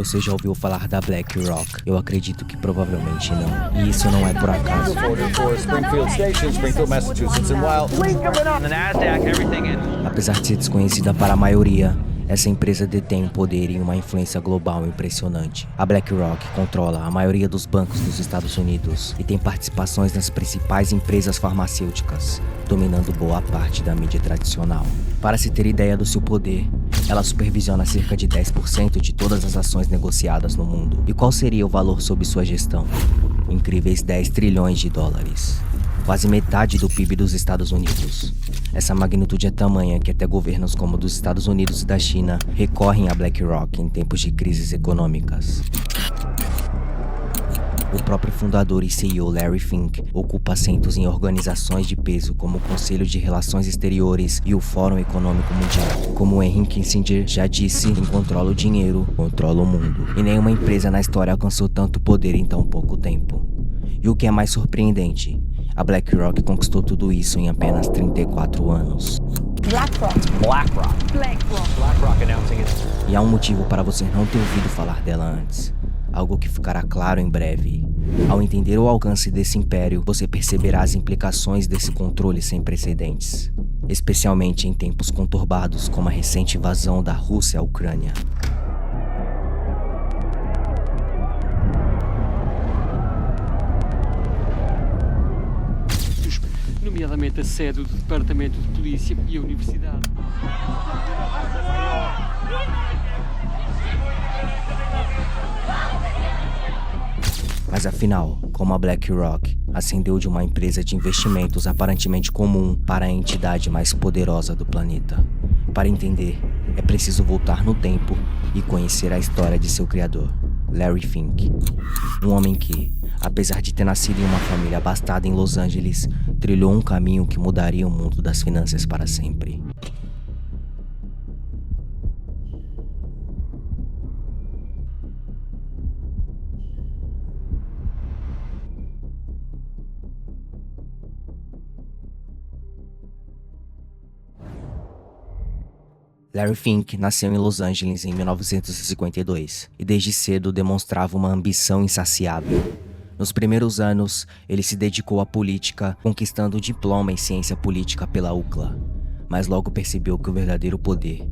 você já ouviu falar da BlackRock? Eu acredito que provavelmente não. E isso não é por acaso. Apesar de ser desconhecida para a maioria, essa empresa detém um poder e uma influência global impressionante. A BlackRock controla a maioria dos bancos dos Estados Unidos e tem participações nas principais empresas farmacêuticas, dominando boa parte da mídia tradicional. Para se ter ideia do seu poder, ela supervisiona cerca de 10% de todas as ações negociadas no mundo. E qual seria o valor sob sua gestão? Incríveis 10 trilhões de dólares. Quase metade do PIB dos Estados Unidos. Essa magnitude é tamanha que até governos como dos Estados Unidos e da China recorrem a BlackRock em tempos de crises econômicas. O próprio fundador e CEO Larry Fink ocupa assentos em organizações de peso como o Conselho de Relações Exteriores e o Fórum Econômico Mundial. Como Henry Kissinger já disse, quem controla o dinheiro, controla o mundo. E nenhuma empresa na história alcançou tanto poder em tão pouco tempo. E o que é mais surpreendente, a BlackRock conquistou tudo isso em apenas 34 anos. BlackRock announcing it. E há um motivo para você não ter ouvido falar dela antes. Algo que ficará claro em breve. Ao entender o alcance desse império, você perceberá as implicações desse controle sem precedentes. Especialmente em tempos conturbados como a recente invasão da Rússia à Ucrânia. Nomeadamente a sede do Departamento de Polícia e a Universidade. Mas afinal, como a BlackRock ascendeu de uma empresa de investimentos aparentemente comum para a entidade mais poderosa do planeta? Para entender, é preciso voltar no tempo e conhecer a história de seu criador, Larry Fink. Um homem que, apesar de ter nascido em uma família abastada em Los Angeles, trilhou um caminho que mudaria o mundo das finanças para sempre. Larry Fink nasceu em Los Angeles em 1952 e desde cedo demonstrava uma ambição insaciável. Nos primeiros anos, ele se dedicou à política, conquistando o diploma em ciência política pela UCLA, mas logo percebeu que o verdadeiro poder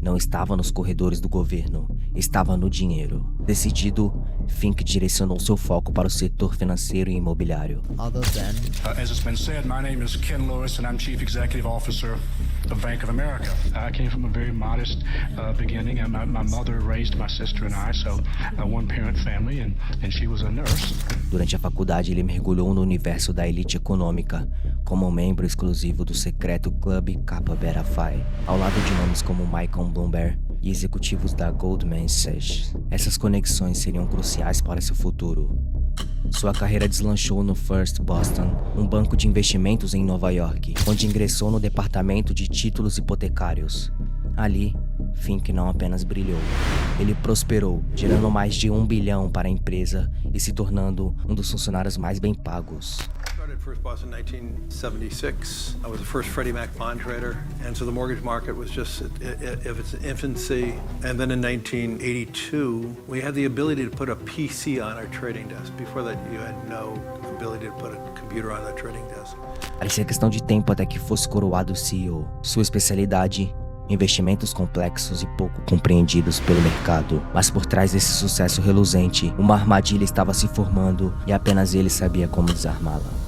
não estava nos corredores do governo, estava no dinheiro. Decidido, Fink direcionou seu foco para o setor financeiro e imobiliário. As it's been said, my name is Ken Lewis and I'm Chief Executive Officer of Bank of America. I came from a very modest beginning. My mother raised my sister and I, so a one-parent family, and she was a nurse. Durante a faculdade, ele mergulhou no universo da elite econômica, como membro exclusivo do secreto Clube Kappa Beta Phi, ao lado de nomes como Michael Bloomberg e executivos da Goldman Sachs. Essas conexões seriam cruciais para seu futuro. Sua carreira deslanchou no First Boston, um banco de investimentos em Nova York, onde ingressou no departamento de títulos hipotecários. Ali, Fink não apenas brilhou, ele prosperou, gerando mais de $1 bilhão para a empresa e se tornando um dos funcionários mais bem pagos. First Boston in 1976. I was the first Freddie Mac bond trader, and so the mortgage market was just at its infancy. And then in 1982, we had the ability to put a PC on our trading desk. Before that, you had no ability to put a computer on that trading desk. Parecia questão de tempo até que fosse coroado CEO. Sua especialidade: investimentos complexos e pouco compreendidos pelo mercado. Mas por trás desse sucesso reluzente, uma armadilha estava se formando e apenas ele sabia como desarmá-la.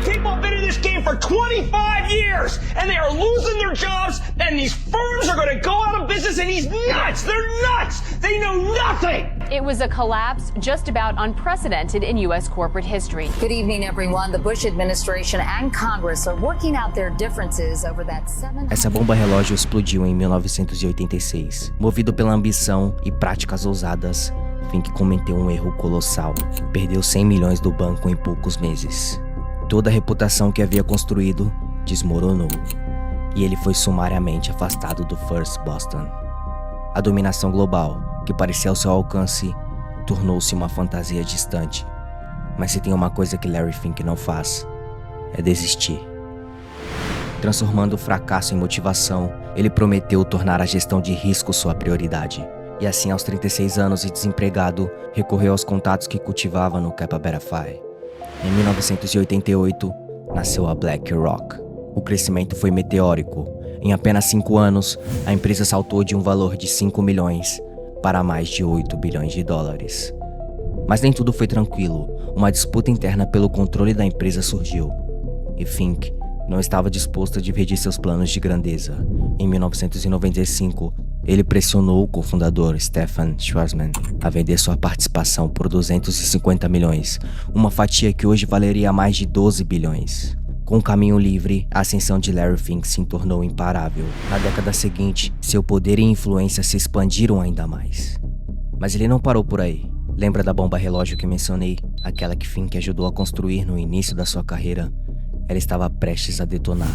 People have been in this game for 25 years and they are losing their jobs and these firms are going to go out of business and he's nuts. They're nuts. They know nothing. It was a collapse just about unprecedented in U.S. corporate history. Good evening, everyone. The Bush administration and Congress are working out their differences over that Essa bomba relógio explodiu em 1986. Movido pela ambição e práticas ousadas, Fink cometeu um erro colossal. Perdeu 100 milhões do banco em poucos meses. Toda a reputação que havia construído desmoronou, e ele foi sumariamente afastado do First Boston. A dominação global, que parecia ao seu alcance, tornou-se uma fantasia distante. Mas se tem uma coisa que Larry Fink não faz, é desistir. Transformando o fracasso em motivação, ele prometeu tornar a gestão de risco sua prioridade. E assim, aos 36 anos e desempregado, recorreu aos contatos que cultivava no Kappa Beta Phi. Em 1988, nasceu a BlackRock. O crescimento foi meteórico. Em apenas 5 anos, a empresa saltou de um valor de 5 milhões para mais de 8 bilhões de dólares. Mas nem tudo foi tranquilo. Uma disputa interna pelo controle da empresa surgiu. E Fink não estava disposto a dividir seus planos de grandeza. Em 1995, ele pressionou o cofundador Stefan Schwarzman a vender sua participação por 250 milhões, uma fatia que hoje valeria mais de 12 bilhões. Com o caminho livre, a ascensão de Larry Fink se tornou imparável. Na década seguinte, seu poder e influência se expandiram ainda mais. Mas ele não parou por aí. Lembra da bomba relógio que mencionei? Aquela que Fink ajudou a construir no início da sua carreira? Ela estava prestes a detonar.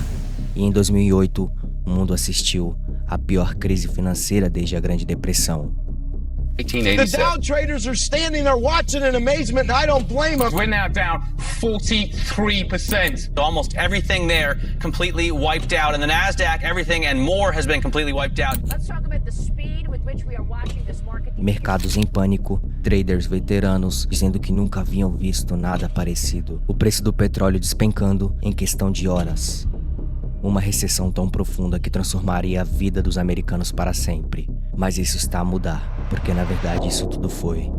E em 2008, o mundo assistiu à pior crise financeira desde a Grande Depressão. The Dow traders are standing there watching in amazement, and I don't blame them. We're now down 43%. Almost everything there completely wiped out. And the NASDAQ, everything and more has been completely wiped out. Let's talk about the speed with which we are watching this market. Mercados em pânico, traders veteranos dizendo que nunca haviam visto nada parecido. O preço do petróleo despencando em questão de horas. Uma recessão tão profunda que transformaria a vida dos americanos para sempre. Mas isso está a mudar, porque na verdade isso tudo foi.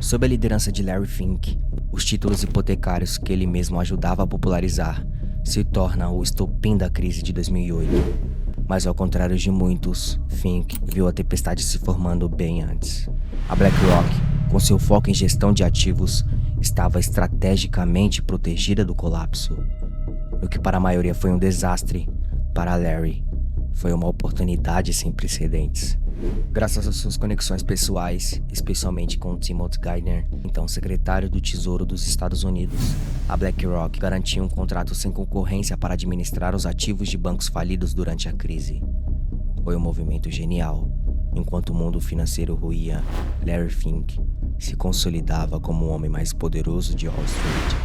Sob a liderança de Larry Fink, os títulos hipotecários que ele mesmo ajudava a popularizar se tornam o estopim da crise de 2008. Mas ao contrário de muitos, Fink viu a tempestade se formando bem antes. A BlackRock, com seu foco em gestão de ativos, estava estrategicamente protegida do colapso. O que para a maioria foi um desastre, para Larry, foi uma oportunidade sem precedentes. Graças às suas conexões pessoais, especialmente com Timothy Geithner, então secretário do Tesouro dos Estados Unidos, a BlackRock garantiu um contrato sem concorrência para administrar os ativos de bancos falidos durante a crise. Foi um movimento genial. Enquanto o mundo financeiro ruía, Larry Fink se consolidava como o homem mais poderoso de Wall Street.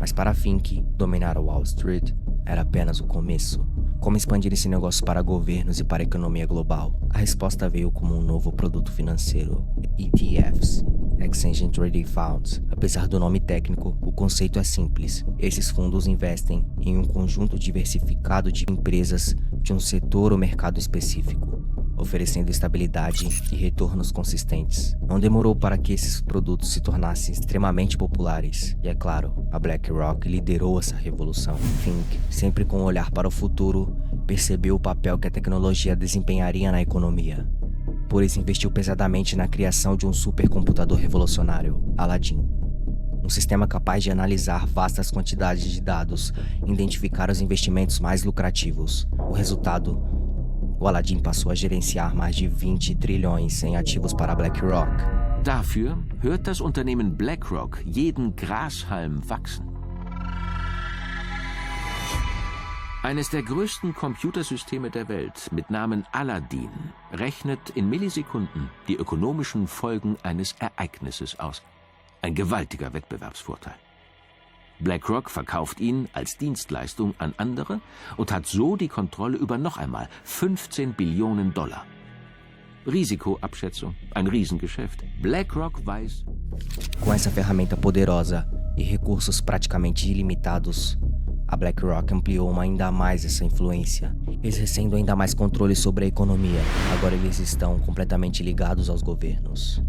Mas para Fink, dominar Wall Street era apenas o começo. Como expandir esse negócio para governos e para a economia global? A resposta veio como um novo produto financeiro, ETFs, Exchange Traded Funds. Apesar do nome técnico, o conceito é simples. Esses fundos investem em um conjunto diversificado de empresas de um setor ou mercado específico, oferecendo estabilidade e retornos consistentes. Não demorou para que esses produtos se tornassem extremamente populares. E é claro, a BlackRock liderou essa revolução. Fink, sempre com um olhar para o futuro, percebeu o papel que a tecnologia desempenharia na economia. Por isso investiu pesadamente na criação de um supercomputador revolucionário, Aladdin. Um sistema capaz de analisar vastas quantidades de dados e identificar os investimentos mais lucrativos. O resultado: o Aladdin passou a gerenciar mais de 20 trilhões em ativos para a BlackRock. Dafür hört das Unternehmen BlackRock jeden Grashalm wachsen. Eines der größten Computersysteme der Welt mit Namen Aladdin rechnet in Millisekunden die ökonomischen Folgen eines Ereignisses aus. Ein gewaltiger Wettbewerbsvorteil. BlackRock verkauft ihn als Dienstleistung an andere und hat so die Kontrolle über noch einmal 15 Billionen $. Risikoabschätzung, ein Riesengeschäft. BlackRock weiß... Com essa ferramenta poderosa e recursos praticamente ilimitados, a BlackRock ampliou ainda mais essa influência, exercendo ainda mais controle sobre a economia. Agora eles estão completamente ligados aos governos.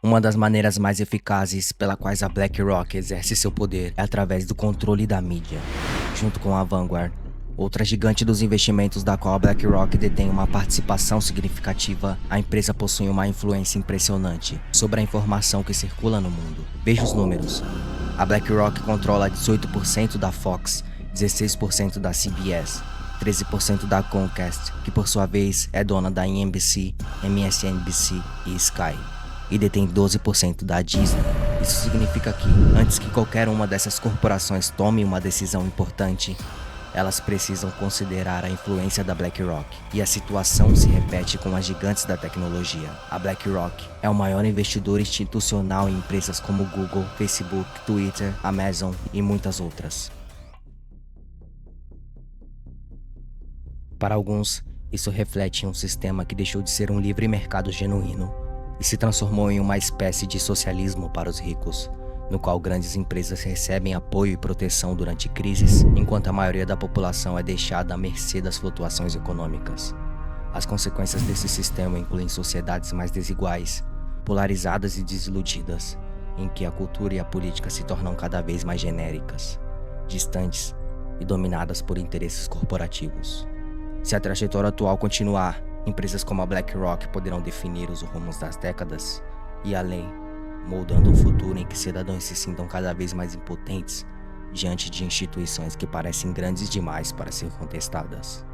Uma das maneiras mais eficazes pela quais a BlackRock exerce seu poder é através do controle da mídia. Junto com a Vanguard, outra gigante dos investimentos da qual a BlackRock detém uma participação significativa, a empresa possui uma influência impressionante sobre a informação que circula no mundo. Veja os números. A BlackRock controla 18% da Fox 16% da CBS, 13% da Comcast, que por sua vez é dona da NBC, MSNBC e Sky, e detém 12% da Disney. Isso significa que, antes que qualquer uma dessas corporações tome uma decisão importante, elas precisam considerar a influência da BlackRock. E a situação se repete com as gigantes da tecnologia. A BlackRock é o maior investidor institucional em empresas como Google, Facebook, Twitter, Amazon e muitas outras. Para alguns, isso reflete um sistema que deixou de ser um livre mercado genuíno e se transformou em uma espécie de socialismo para os ricos, no qual grandes empresas recebem apoio e proteção durante crises, enquanto a maioria da população é deixada à mercê das flutuações econômicas. As consequências desse sistema incluem sociedades mais desiguais, polarizadas e desiludidas, em que a cultura e a política se tornam cada vez mais genéricas, distantes e dominadas por interesses corporativos. Se a trajetória atual continuar, empresas como a BlackRock poderão definir os rumos das décadas e além, moldando um futuro em que cidadãos se sintam cada vez mais impotentes diante de instituições que parecem grandes demais para ser contestadas.